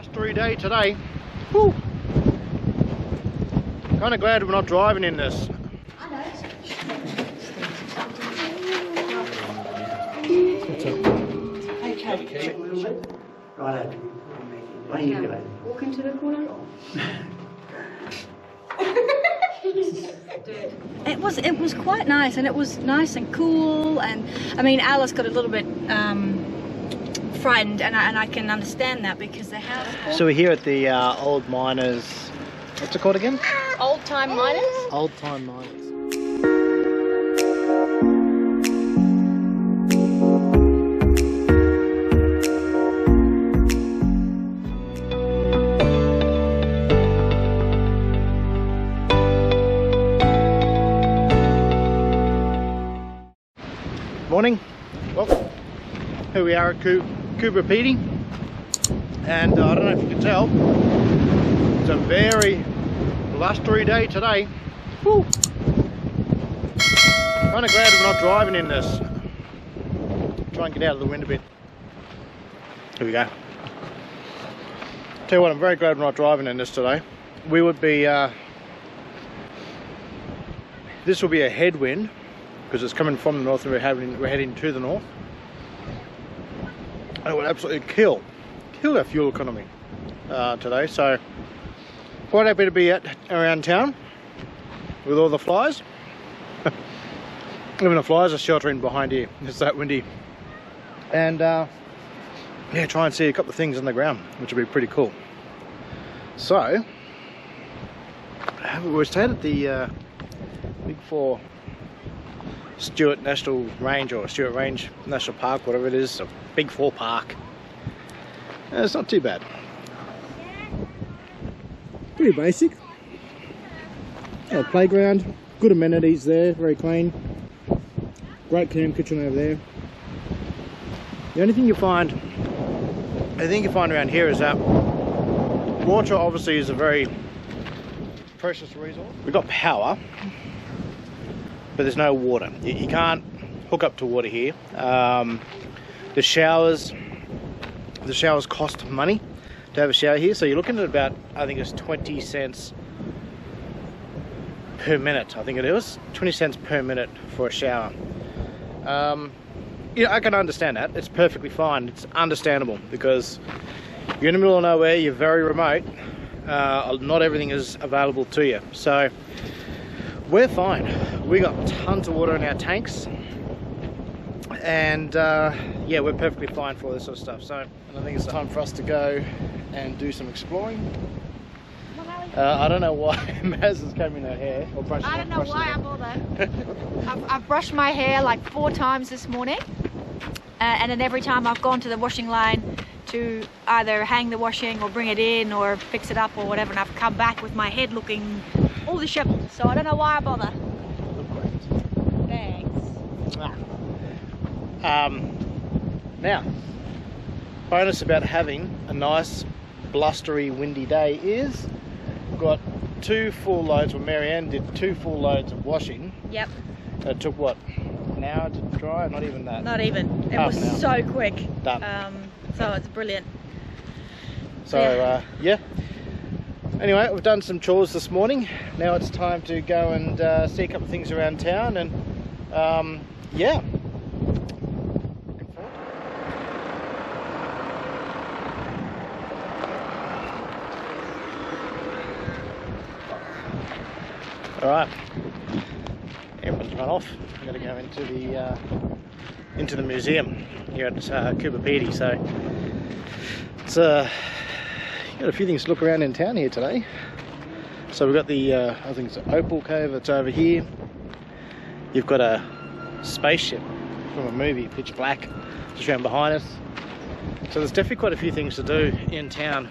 Blustery day today. Woo. Kind of glad we're not driving in this. I know. Okay. Righto. What are you doing? Walk into the corner. It was quite nice, and it was nice and cool, and I mean Alice got a little bit frightened, and I can understand that because the house. So we're here at the old miners. What's it called again? Old time miners. Old time miners. Morning. Well, here we are at Coober, Pedy, and I don't know if you can tell, it's a very blustery day today. Woo. Kind of glad we're not driving in this. Try and get out of the wind a bit. Here we go. Tell you what, I'm very glad we're not driving in this today. We would be, this will be a headwind, because it's coming from the north and we're heading to the north. And it would absolutely kill our fuel economy today. So quite happy to be around town with all the flies. Even the flies are sheltering behind here. It's that windy. And yeah, try and see a couple of things on the ground, which would be pretty cool. So we're staying at the Big Four Stewart National Range, or Stewart Range National Park, whatever it is, a Big Four park. It's not too bad. Pretty basic. Playground, good amenities there, very clean. Great camp kitchen over there. The only thing you find, around here is that water obviously is a very precious resource. We've got power, but there's no water. You can't hook up to water here. The showers cost money to have a shower here, so you're looking at about, I think it's 20 cents per minute. I think it is 20 cents per minute for a shower. Yeah, I can understand that. It's perfectly fine. It's understandable because you're in the middle of nowhere. You're very remote. Not everything is available to you, so we're fine. We got tons of water in our tanks, and yeah, we're perfectly fine for all this sort of stuff. So, and I think it's time for us to go and do some exploring. I don't know why Maz is combing her hair or brushing. I don't know why I'm all that. I've brushed my hair like 4 times this morning, and then every time I've gone to the washing line to either hang the washing or bring it in or fix it up or whatever, and I've come back with my head looking all disheveled. So I don't know why I bother. Look great. Thanks. Now, bonus about having a nice blustery windy day is we've got 2 full loads. Well, Marianne did 2 full loads of washing. Yep. It took what, an hour to dry? Not even that. Not even. It was so quick. Done. So it's brilliant. So yeah. Anyway, we've done some chores this morning. Now it's time to go and see a couple of things around town, and yeah. Looking forward. All right. Everyone's run off. I'm going to go into the museum here at Coober, Pedy. So it's got a few things to look around in town here today. So we've got the I think it's an Opal Cove that's over here. You've got a spaceship from a movie, Pitch Black, just around behind us. So there's definitely quite a few things to do in town.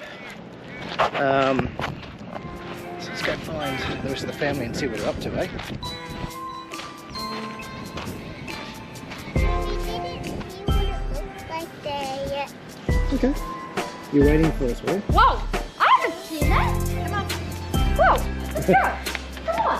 So let's go find the rest of the family and see what they're up to, eh? Okay. You're waiting for us, right? Whoa! I haven't seen that! Come on. Whoa! Let's go! Come on!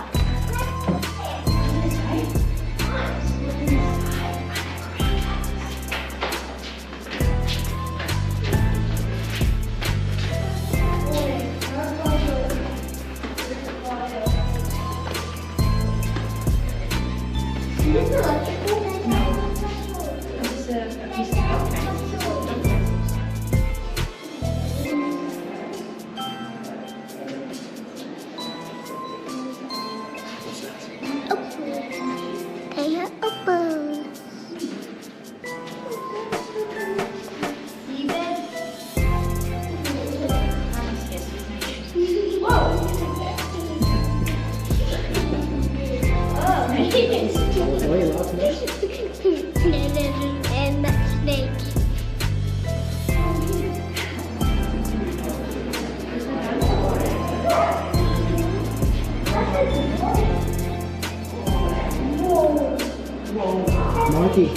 Mikey.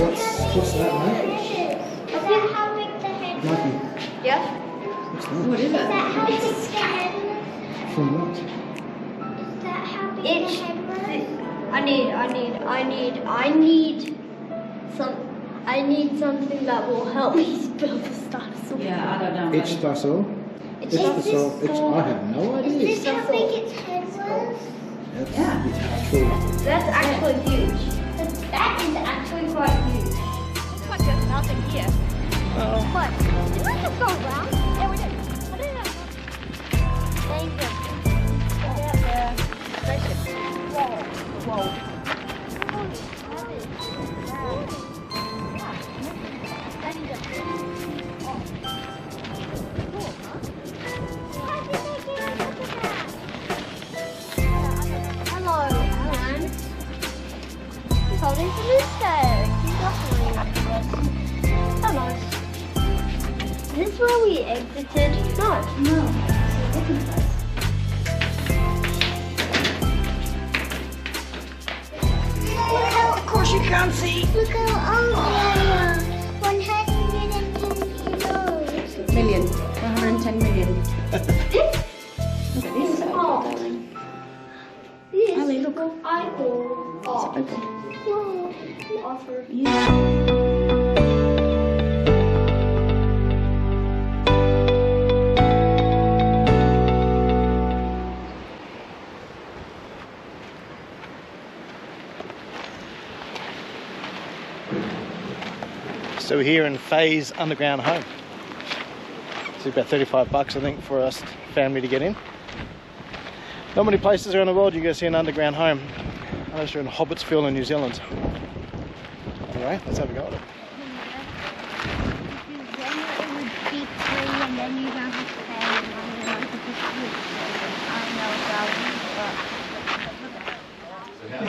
What's that, mate? Is that how big the head is? Mikey. Yeah. What's that? What is Is it? that how big the head is? From what? Is that how big It's- the head was? I need something that will help me build the dinosaur. Yeah, I don't know. It's Tassel. It's Tassel. I have no Is idea. this how big its head was? Yeah. It's true. That's actually huge. That is actually quite huge. Looks like there's nothing here. What? Did I just go around? Yeah, we did. I didn't know. Thank you. Whoa. Hello, Alan. He's holding to this tag. He's offering us. Hello. Is this where we exited? No. Of course you can't see. Look how old they are. 110 kilos. Million. 110 million. Look at this. Oh. This Ali, look. eyeball. Oh. Open. Whoa. Offer. So we're here in Faye's underground home. It's about $35, I think, for us family to get in. Not many places around the world you go see an underground home, unless you're in Hobbitsville in New Zealand. Anyway, let's have a go at it. Then it would be free and then you don't have to pay and then you have to just I know,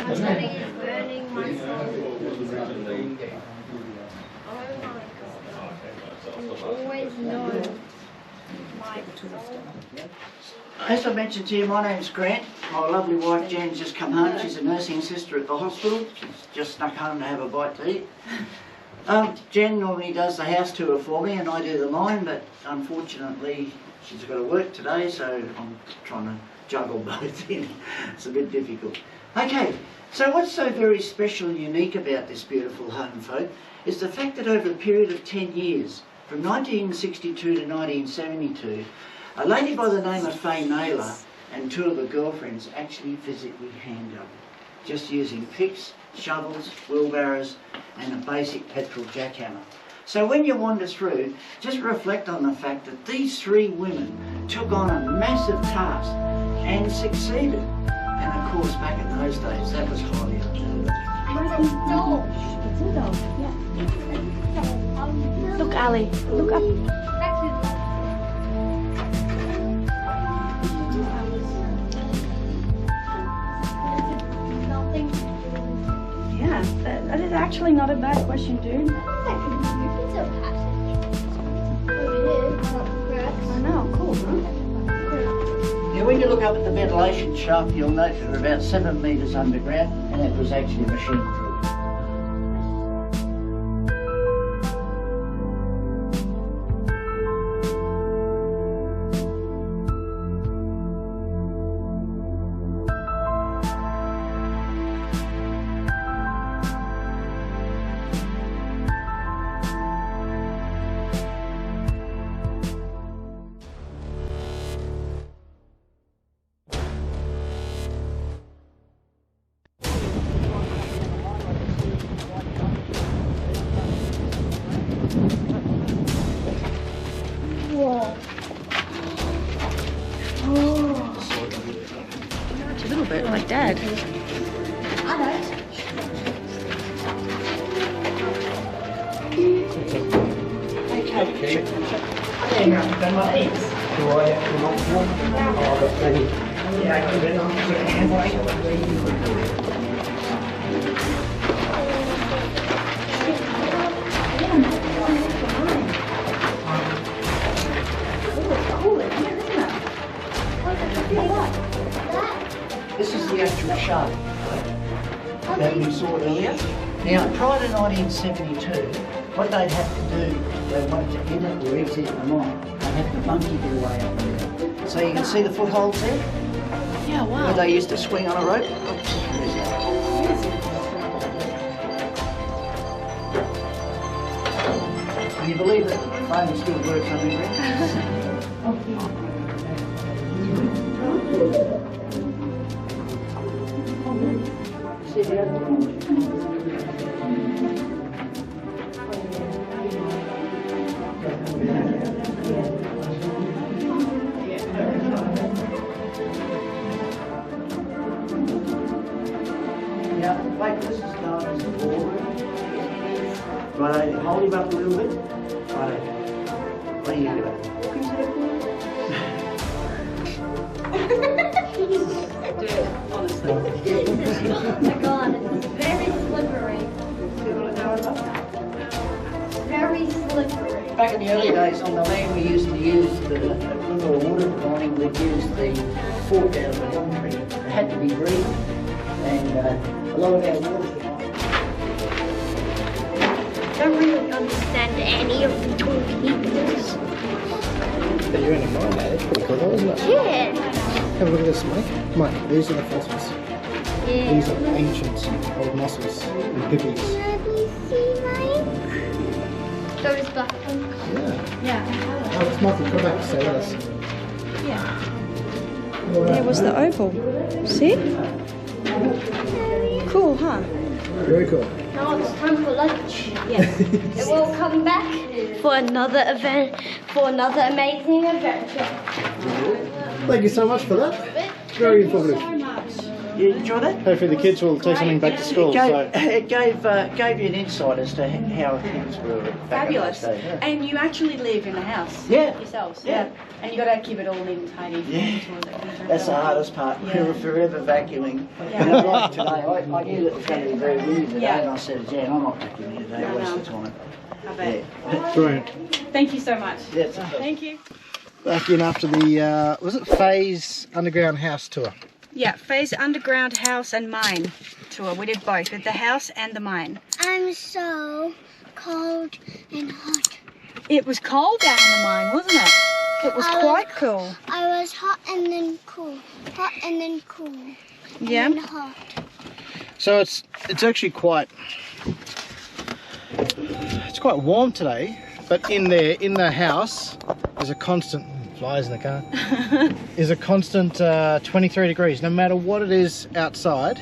My belly is burning my soul. Oh my god. You always know my soul. As I mentioned to you, my name's Grant. My lovely wife Jan's just come home. She's a nursing sister at the hospital. She's just snuck home to have a bite to eat. Jan normally does the house tour for me and I do the mine, but unfortunately she's got to work today, so I'm trying to juggle both in. It's a bit difficult. Okay, so what's so very special and unique about this beautiful home, folk, is the fact that over a period of 10 years, from 1962 to 1972, a lady by the name of Faye Naylor and two of her girlfriends actually physically hand dug, just using picks, shovels, wheelbarrows and a basic petrol jackhammer. So when you wander through, just reflect on the fact that these three women took on a massive task and succeeded. And of course, back in those days, that was highly unheard of. Look, Ali. Look up. Yeah, that is actually not a bad question, dude. I know, cool, huh? Yeah, when you look up at the ventilation shaft, you'll note that we're about 7 metres underground, and it was actually machine drilled. It's a little bit like Dad. This is the actual shaft. that we saw earlier. Now, prior to 1972, what they'd have to do, they wanted to enter or exit the mine, they'd have to monkey their way up there. So you can see the footholds there? Yeah, wow. Where they used to swing on a rope. Can you believe that phone still works underground? Now, like this is known as the ballroom. Right, hold him up a little bit. Right, what do you do? Oh my god, it's very slippery. Very slippery. Back in the early days on the land, we used to use the water mining, we'd use the fork out of the gum tree. It had to be green, and a lot of our water. I don't really understand any of the torpedoes. But you're in a mine, eh? It's pretty cool though, isn't it? Yeah. Have a look at this, Mike. Mike, these are the fossils. Yeah. These are ancient old mussels and pippies. Have you seen mine? Those black ones. Yeah. Oh, it's Michael, come back and stay with us. There was the opal. See? Cool, huh? Very cool. Now it's time for lunch. Yes. And we'll come back for another event, for another amazing adventure. Thank you so much for that. Very informative. You enjoy that? Hopefully the kids will take something back to school. It gave you an insight as to how things were back in those Fabulous. days. Yeah. And you actually live in the house Yeah. yourselves. Yeah. And you got to keep it all neat and tidy. Yeah. That's the hardest part. Yeah. We were forever vacuuming. Yeah. And like today, I knew that it was going to be very windy today, Yeah. and I said, Jan, I'm not vacuuming today, No, waste no. of time. I bet. Yeah. Brilliant. Thank you so much. Yeah, it's a pleasure. Thank you. Back in after the, was it Faye's Underground House tour? Yeah, Faye's Underground House and Mine tour. We did both, with the house and the mine. I'm so cold and hot. It was cold down in the mine, wasn't it? It was quite cool. I was hot and then cool. Hot and then cool. Yeah. And then hot. So it's actually quite warm today, but in the house is a constant flies in the car. Is a constant 23 degrees. No matter what it is outside.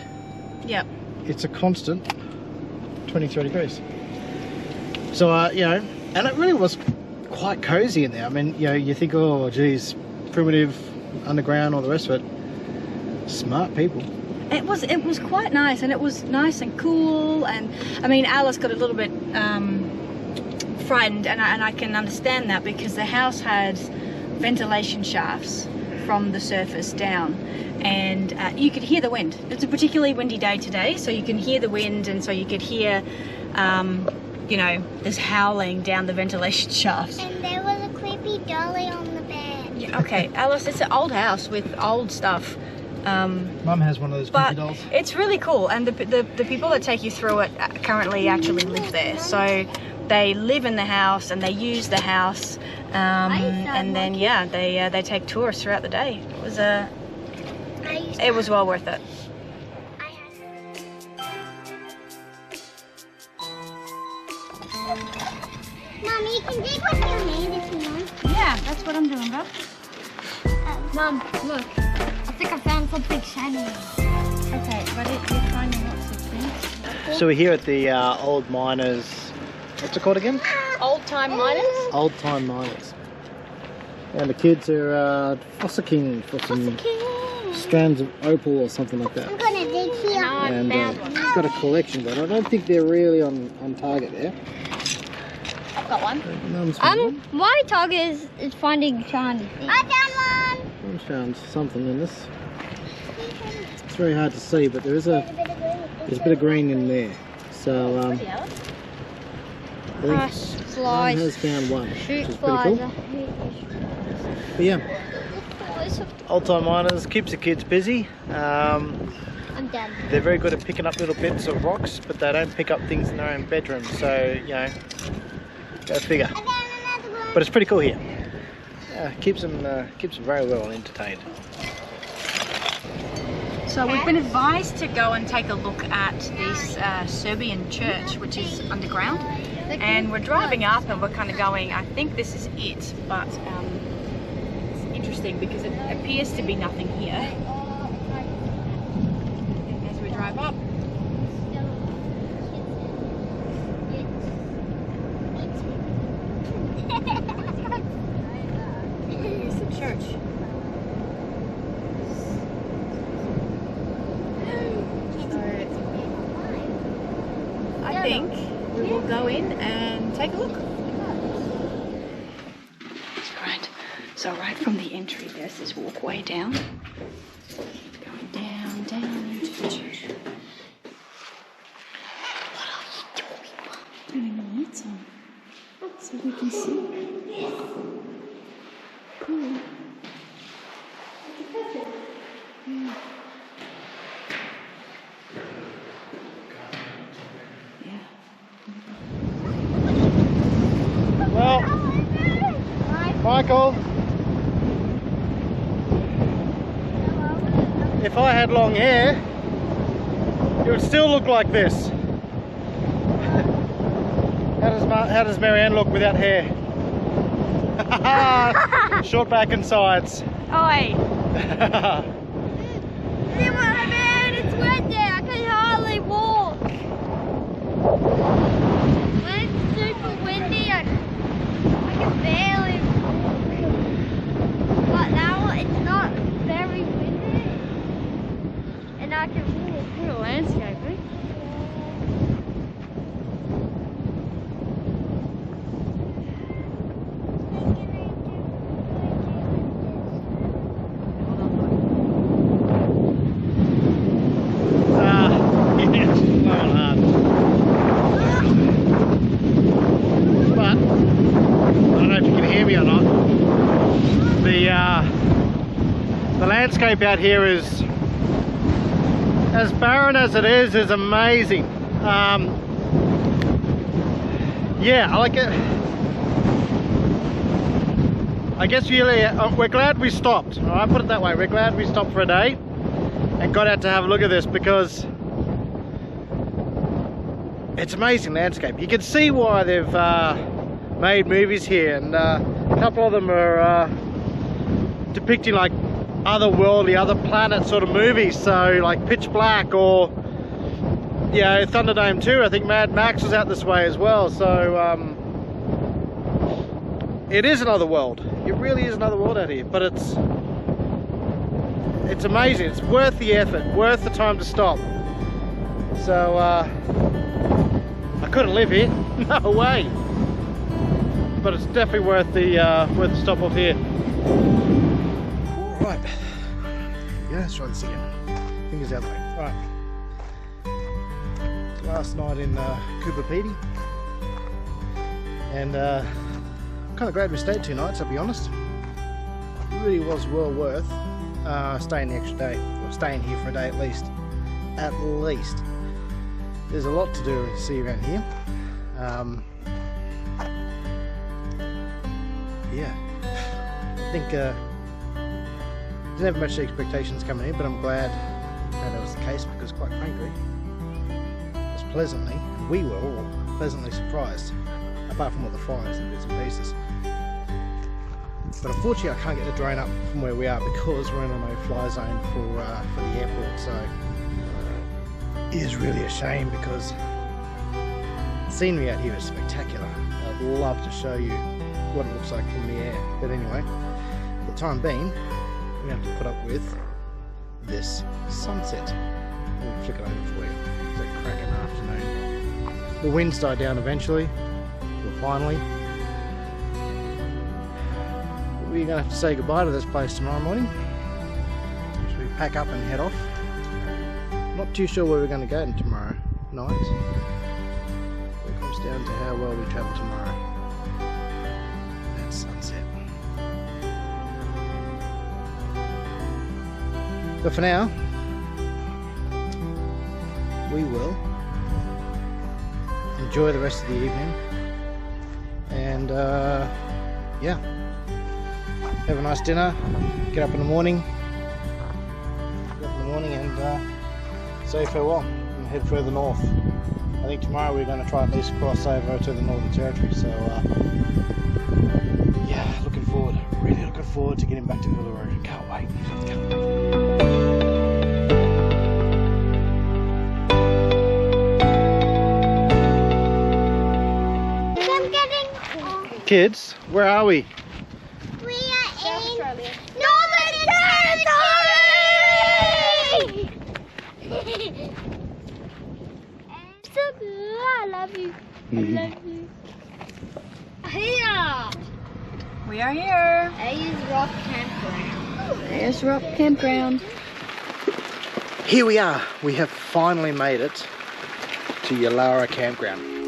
Yep. It's a constant 23 degrees. So you know, and it really was quite cozy in there. I mean, you know, you think, oh geez, primitive, underground, all the rest of it. Smart people. It was quite nice, and it was nice and cool, and I mean Alice got a little bit frightened, and I can understand that, because the house had ventilation shafts from the surface down, and you could hear the wind. It's a particularly windy day today, so you can hear the wind, and so you could hear you know, this howling down the ventilation shafts. And there was a creepy dolly on the bed. Yeah, okay, Alice, it's an old house with old stuff. Mum has one of those But creepy dolls. it's really cool, and the people that take you through it currently actually live there. So they live in the house and they use the house, and then yeah, they take tours throughout the day. It was well worth it. Mom, you can dig with your hand if you want. Yeah, that's what I'm doing, bro. Mom, look. I think I found something shiny. Okay, but you're finding lots of things. So we're here at the old miners. What's it called again? Old time miners. Old time miners. And the kids are fossicking for some strands of opal or something like that. I'm gonna dig here. And got a collection, but I don't think they're really on target there. I've got one. Mum's found one. My target is finding shiny things. I found one. Mum's found something in this. It's very hard to see, but there's a bit of green in there. So I think Mum Flies. has found one, which Shoot is pretty flies. cool. But yeah, old time miners keeps the kids busy. I'm done. They're very good at picking up little bits of rocks, but they don't pick up things in their own bedroom. So, you know, go figure. But it's pretty cool here. Keeps them very well entertained. So we've been advised to go and take a look at this Serbian church, which is underground. And we're driving up and we're kind of going, I think this is it, but it's interesting because it appears to be nothing here. As we drive up. Here's the church. I think we will go in and take a look. Right. So right from the entry, there's this walkway down. Going down, down into the church. What are you doing? Turning the lights on so we can see. Cool. Well, Michael, if I had long hair, it would still look like this. How does Marianne look without hair? Short back and sides. Oi! Man, it's wet there. I can hardly walk. When it's super windy, I can barely walk. But now it's not very windy, and I can walk through the landscaping. The landscape out here is, as barren as it is amazing. Yeah, I like it. I guess really, we're glad we stopped. All right, put it that way. We're glad we stopped for a day and got out to have a look at this, because it's amazing landscape. You can see why they've made movies here, and a couple of them are depicting like otherworldly, other planet sort of movies. So like Pitch Black, or yeah, Thunderdome 2. I think Mad Max was out this way as well. So it is another world. It really is another world out here. But it's amazing. It's worth the effort, worth the time to stop. So I couldn't live here, no way. But it's definitely worth the stop off here. Right, yeah, let's try this again. Fingers out the way. Right. Last night in Coober, Pedy, and I'm kind of glad we stayed 2 nights. I'll be honest. It really was well worth staying the extra day, or staying here for a day at least. At least. There's a lot to do and see around here. Yeah, I think didn't have much expectations coming in, but I'm glad that was the case, because quite frankly, we were all pleasantly surprised, apart from all the fires and bits and pieces. But unfortunately, I can't get the drone up from where we are because we're in a no-fly zone for the airport. So it is really a shame, because the scenery out here is spectacular. I'd love to show you what it looks like from the air, but anyway, for the time being, we have to put up with this sunset. Let me flick it over for you. It's a cracking afternoon. The winds die down eventually, or finally. We're going to have to say goodbye to this place tomorrow morning. Should we pack up and head off? Not too sure where we're going to go tomorrow night. It comes down to how well we travel tomorrow. That's sunset. But for now, we will enjoy the rest of the evening and yeah, have a nice dinner, get up in the morning and say farewell and head further north. I think tomorrow we're going to try at least cross over to the Northern Territory, so yeah, looking forward, really looking forward to getting back to Uluru. Can't wait, can't wait. Kids, where are we? We are South in Australia. Northern Territory! So good. I love you. I love you. Here! We are here. There's Rock Campground. There's Rock Campground. Here we are. We have finally made it to Yalara Campground.